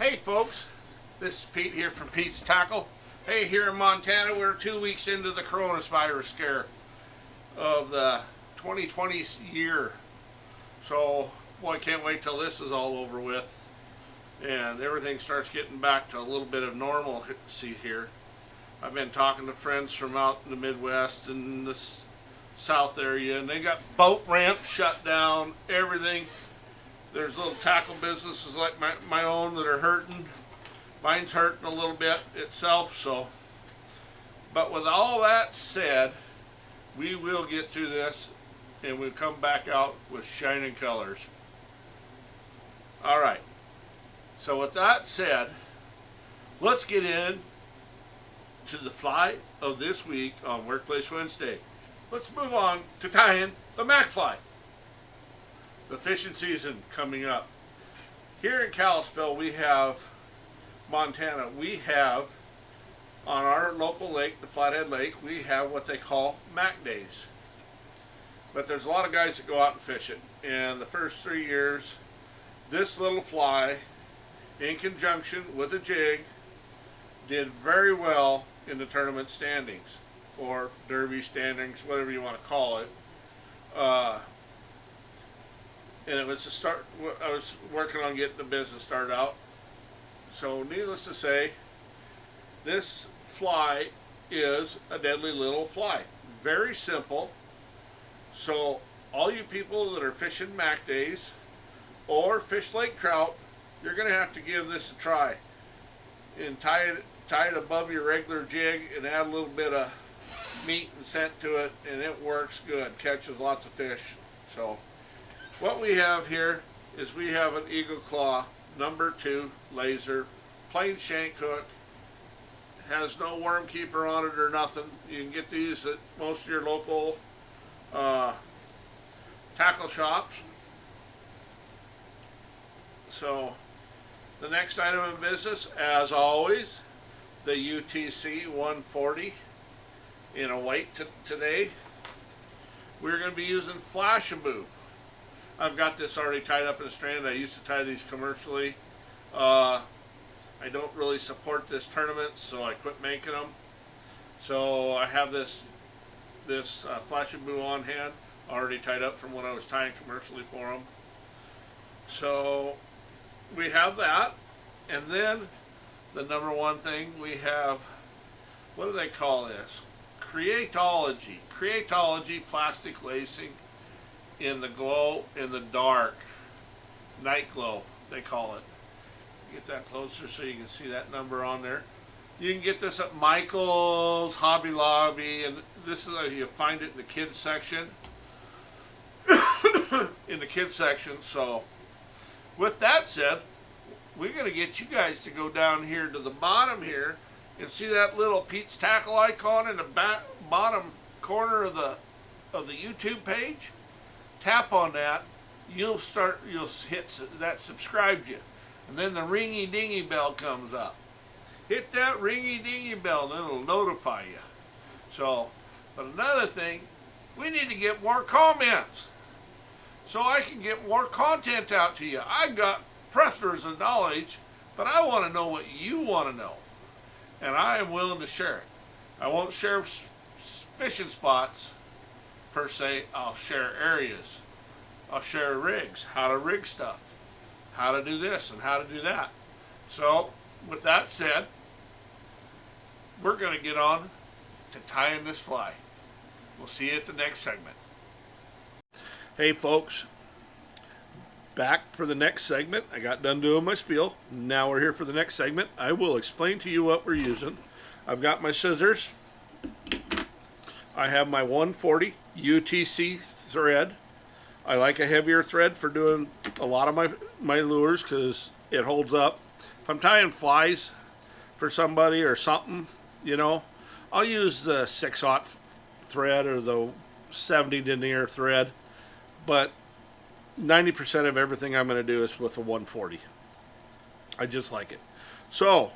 Hey folks, this is Pete here from Pete's Tackle. Hey, here in Montana, we're 2 weeks into the coronavirus scare of the 2020 year. So, boy, I can't wait till this is all over with and everything starts getting back to a little bit of normalcy here. I've been talking to friends from out in the Midwest and the South area, and they got boat ramps shut down, everything. There's little tackle businesses like my own that are hurting. Mine's hurting a little bit itself, so. But with all that said, we will get through this and we'll come back out with shining colors. All right. So with that said, let's get in to the fly of this week on Workplace Wednesday. Let's move on to tying the MacFly. The fishing season coming up. Here in Kalispell, we have Montana. We have on our local lake, the Flathead Lake, we have what they call Mac Days. But there's a lot of guys that go out and fish it. And the first 3 years, this little fly, in conjunction with a jig, did very well in the tournament standings, or derby standings, whatever you want to call it. And it was a start. I was working on getting the business started out. So needless to say, this fly is a deadly little fly. Very simple. So all you people that are fishing Mac Days or fish lake trout, you're going to have to give this a try. And tie it above your regular jig and add a little bit of meat and scent to it, and it works good. Catches lots of fish. So what we have here is we have an Eagle Claw number 2 laser, plain shank hook, has no worm keeper on it or nothing. You can get these at most of your local tackle shops. So the next item of business, as always, the UTC 140 in a weight today. We're going to be using Flashaboo. I've got this already tied up in a strand. I used to tie these commercially. I don't really support this tournament, so I quit making them. So I have this Flashaboo on hand, already tied up from when I was tying commercially for them. So we have that, and then the number one thing we have, what do they call this? Creatology. Creatology plastic lacing in the glow in the dark. Night glow, they call it. Get that closer so you can see that number on there. You can get this at Michael's, Hobby Lobby, and this is you find it in the kids section. In the kids section. So with that said, we're going to get you guys to go down here to the bottom here and see that little Pete's Tackle icon in the bottom corner of the YouTube page. Tap on that. You'll hit that subscribes you, and then the ringy dingy bell comes up. Hit that ringy dingy bell and it'll notify you. So, but another thing, we need to get more comments so I can get more content out to you. I've got plethora of knowledge, but I want to know what you want to know, and I am willing to share it. I won't share fishing spots per se. I'll share areas. I'll share rigs, how to rig stuff, how to do this and how to do that. So with that said, we're going to get on to tying this fly. We'll see you at the next segment. Hey folks, back for the next segment. I got done doing my spiel. Now we're here for the next segment. I will explain to you what we're using. I've got my scissors. I have my 140 UTC thread. I like a heavier thread for doing a lot of my lures because it holds up. If I'm tying flies for somebody or something, you know, I'll use the 6/0 thread or the 70 denier thread. But 90% of everything I'm going to do is with a 140. I just like it. So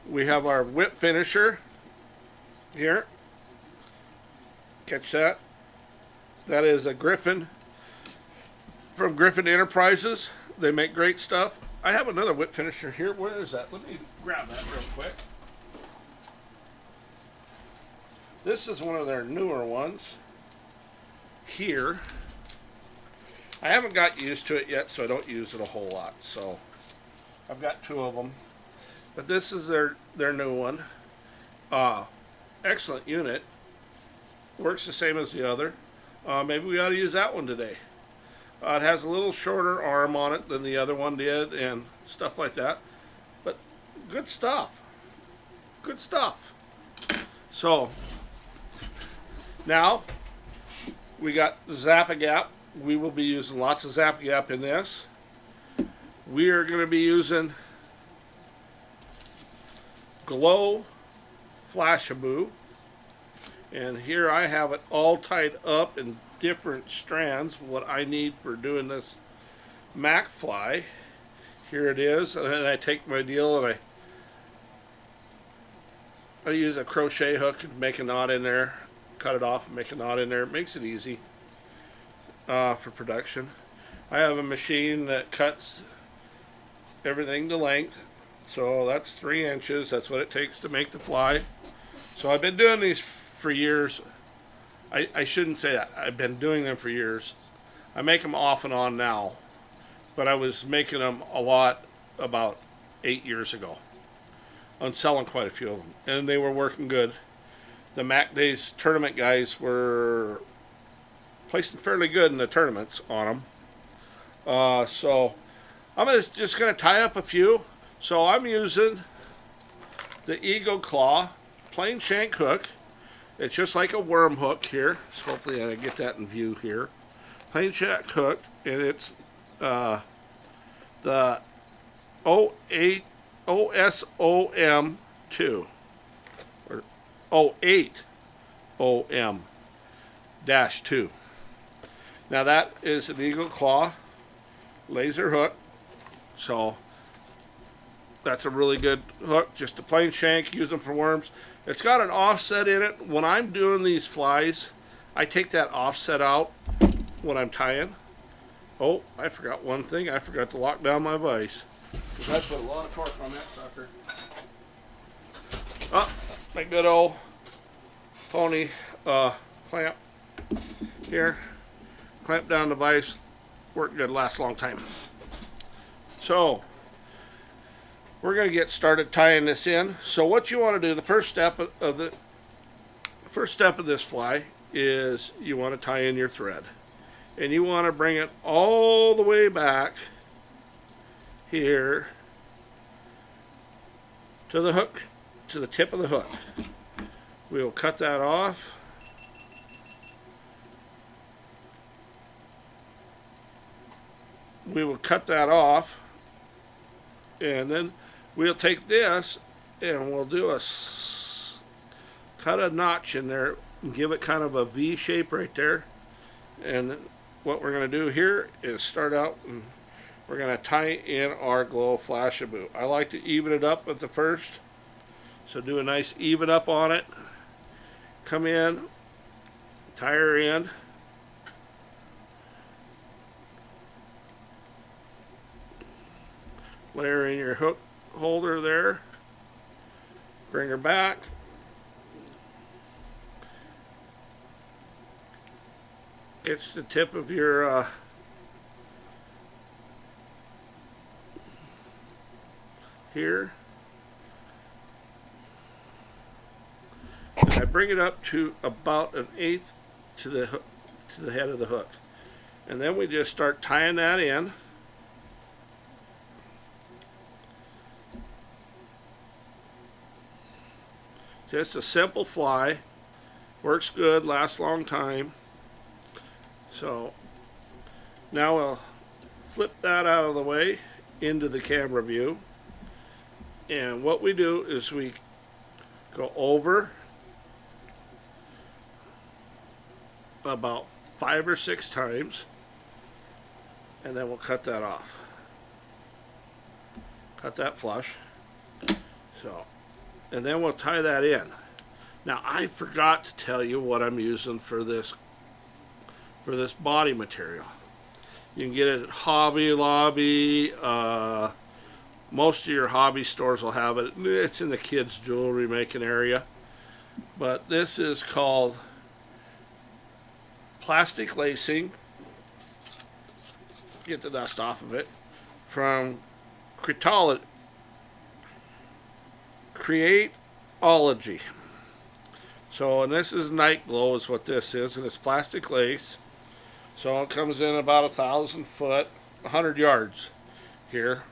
we have our whip finisher here. Catch that? That is a Griffin from Griffin Enterprises. They make great stuff. I have another whip finisher here. Where is that? Let me grab that real quick. This is one of their newer ones here. I haven't got used to it yet, so I don't use it a whole lot. So I've got two of them, but this is their new one. Excellent unit. Works the same as the other. Maybe we ought to use that one today. It has a little shorter arm on it than the other one did, and stuff like that. But good stuff. Good stuff. So now we got Zap-A-Gap. We will be using lots of Zap-A-Gap in this. We are going to be using Glow Flashaboo. And here I have it all tied up in different strands, what I need for doing this Mac fly. Here it is, and then I take my deal and I use a crochet hook and make a knot in there, cut it off and make a knot in there. It makes it easy for production. I have a machine that cuts everything to length, so that's 3 inches. That's what it takes to make the fly. So I've been doing these for years. I shouldn't say that. I've been doing them for years. I make them off and on now, but I was making them a lot about 8 years ago. I'm selling quite a few of them, and they were working good. The Mac Days tournament guys were placing fairly good in the tournaments on them. So I'm just going to tie up a few. So I'm using the Eagle Claw plain shank hook. It's just like a worm hook here. So hopefully I get that in view here. Plain shank hook, and it's the 08 OSOM 2 or 08 OM dash 2. Now that is an Eagle Claw laser hook. So that's a really good hook. Just a plain shank, use them for worms. It's got an offset in it. When I'm doing these flies, I take that offset out when I'm tying. Oh, I forgot one thing. I forgot to lock down my vise, because I put a lot of torque on that sucker. Oh, my good old pony clamp here. Clamp down the vise. Work good, lasts a long time. So we're going to get started tying this in. So what you want to do, the first step of this fly is you want to tie in your thread, and you want to bring it all the way back here to the hook, to the tip of the hook. We will cut that off. We will cut that off, and then we'll take this and we'll do cut a notch in there and give it kind of a V shape right there. And what we're going to do here is start out and we're going to tie in our Glow Flashaboo. I like to even it up at the first, so do a nice even up on it. Come in, tie her in. Layer in your hook holder there. Bring her back. It's the tip of your here. And I bring it up to about 1/8 to the hook, to the head of the hook. And then we just start tying that in. Just a simple fly, works good, lasts a long time. So now we'll flip that out of the way into the camera view, and what we do is we go over about 5 or 6 times, and then we'll cut that off. Cut that flush. So, and then we'll tie that in. Now I forgot to tell you what I'm using for this body material. You can get it at Hobby Lobby, Most of your hobby stores will have it. It's in the kids' jewelry making area. But this is called plastic lacing. Get the dust off of it. From Creatology. So, and this is Night Glow is what this is, and it's plastic lace. So it comes in about 1,000 foot, 100 yards here.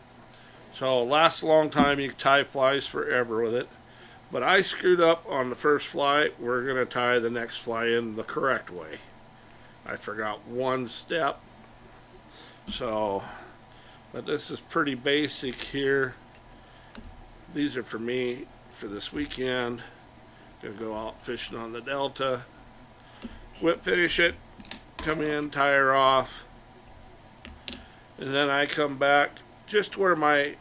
So it lasts a long time. You can tie flies forever with it. But I screwed up on the first fly. We're going to tie the next fly in the correct way. I forgot one step. So, but this is pretty basic here. These are for me for this weekend. Gonna go out fishing on the Delta. Whip finish it. Come in, tie her off. And then I come back just where my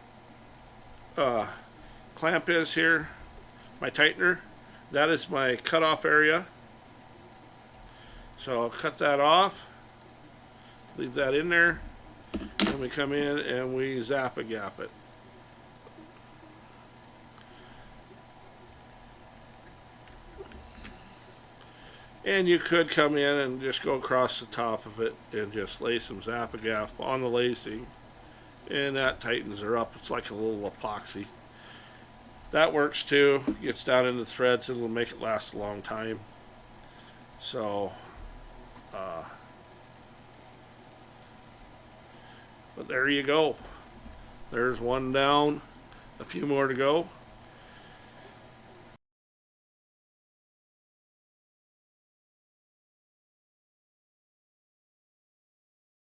clamp is here. My tightener. That is my cutoff area. So I'll cut that off. Leave that in there. And we come in and we zap-a-gap it. And you could come in and just go across the top of it and just lay some zap-a-gap on the lacing. And that tightens her up. It's like a little epoxy. That works too. Gets down into the threads and it'll make it last a long time. So, but there you go. There's one down. A few more to go.